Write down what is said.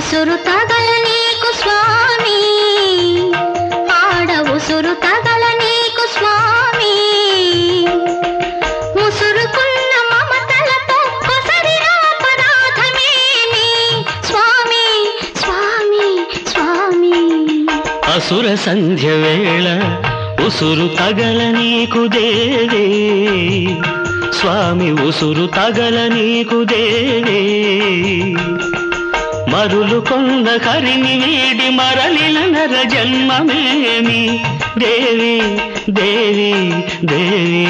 ఉసురు తగల నీకు స్వామి, ఆడ ఉసురు తగల నీకు స్వామి, ముసురుకున్న మమతలతో కొసరిన అపరాధమేమి స్వామి స్వామి స్వామి. అసుర సంధ్య వేళ ఉసురు తగల నీకు దేవే స్వామి, ఉసురు తగల నీకు దేవే. మరులు కొన్న హరిని వీడి మరలిన నర జన్మమేమి దేవి దేవి దేవి.